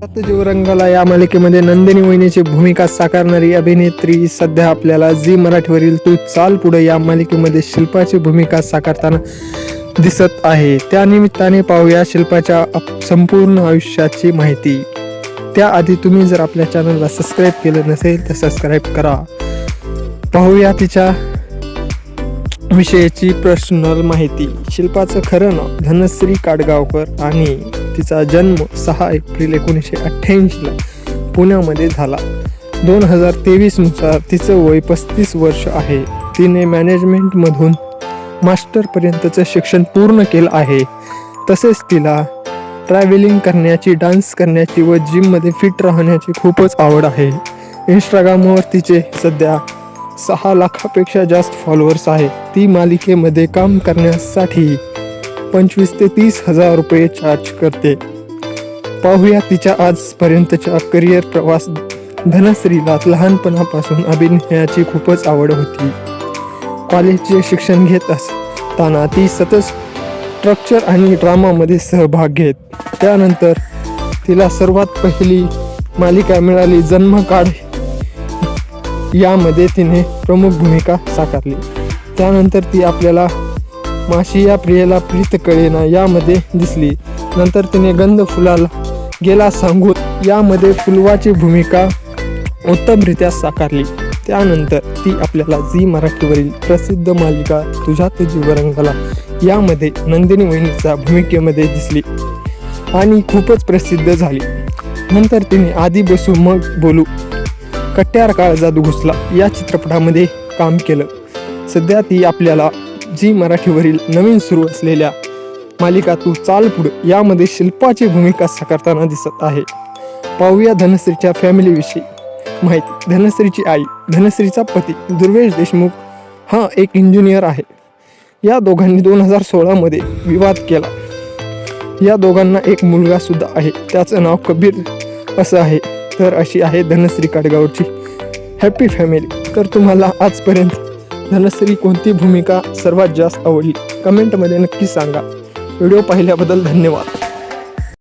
जीवरंगाला या मालिकेमध्ये नंदिनी वहिनीची भूमिका साकारणारी अभिनेत्री सध्या आपल्याला झी मराठीवरील तू चाल पुढे या मालिकेमध्ये शिल्पाची भूमिका साकारताना दिसत आहे. त्यानिमित्ताने पाहूया शिल्पाच्या संपूर्ण आयुष्याची माहिती. त्याआधी तुम्ही जर आपल्या चॅनलला सबस्क्राईब केलं नसेल तर सबस्क्राईब करा. पाहूया तिच्या विषयीची पर्सनल माहिती. शिल्पाचं खरं नाव धनश्री काडगावकर आणि तिचा जन्म 6 एप्रिल 1988 पुण्यामध्ये झाला. 2023 नुसार तिचं वय 35 वर्ष आहे. तिने मॅनेजमेंटमधून मास्टरपर्यंतचं शिक्षण पूर्ण केलं आहे. तसेच तिला ट्रॅव्हलिंग करण्याची, डान्स करण्याची व जिममध्ये फिट राहण्याची खूपच आवड आहे. इंस्टाग्रामवर तिचे सध्या 6 लाखापेक्षा जास्त फॉलोअर्स आहेत. ती मालिकेमध्ये काम करण्यासाठी 25 ते 30 हजार रुपये चार्ज करते. पाहूया तिच्या आजपर्यंतचा करिअर प्रवास. धनश्रीला लहानपणापासून अभिनयाची खूपच आवड होती. कॉलेजचे शिक्षण घेत असताना ती सतत स्ट्रक्चर आणि ड्रामामध्ये सहभाग घेत. त्यानंतर तिला सर्वात पहिली मालिका मिळाली जन्मकाळ. यामध्ये तिने प्रमुख भूमिका साकारली. त्यानंतर ती आपल्याला माशिया प्रियला प्रीत कळेना यामध्ये दिसली. नंतर तिने गंध फुलाला गेला सांगून यामध्ये फुलवाची भूमिका उत्तमरित्या साकारली. त्यानंतर ती आपल्याला झी मराठीवरील प्रसिद्ध मालिका तुझ्यात जीवरंगाला यामध्ये नंदिनी वहिनीच्या भूमिकेमध्ये दिसली आणि खूपच प्रसिद्ध झाली. नंतर तिने आधी बसू मग बोलू, कट्यार काळ जादू घुसला या चित्रपटामध्ये काम केलं. सध्या ती आपल्याला झी मराठीवरील नवीन सुरू असलेल्या मालिका तू चाल पुढे यामध्ये शिल्पाची भूमिका साकारताना दिसत आहे. पाहूया धनश्रीच्या फॅमिलीविषयी माहिती. धनश्रीची आई, धनश्रीचा पती दुर्वेश देशमुख हा एक इंजिनियर आहे. या दोघांनी 2016 मध्ये विवाद केला. या दोघांना एक मुलगा सुद्धा आहे. त्याचं नाव कबीर असं आहे. तर अशी आहे धनश्री काडगावची हॅपी फॅमिली. तर तुम्हाला आजपर्यंत धनश्री कोणती भूमिका सर्वात जास्त आवडली कमेंटमध्ये नक्की सांगा. व्हिडिओ पाहिल्याबद्दल धन्यवाद.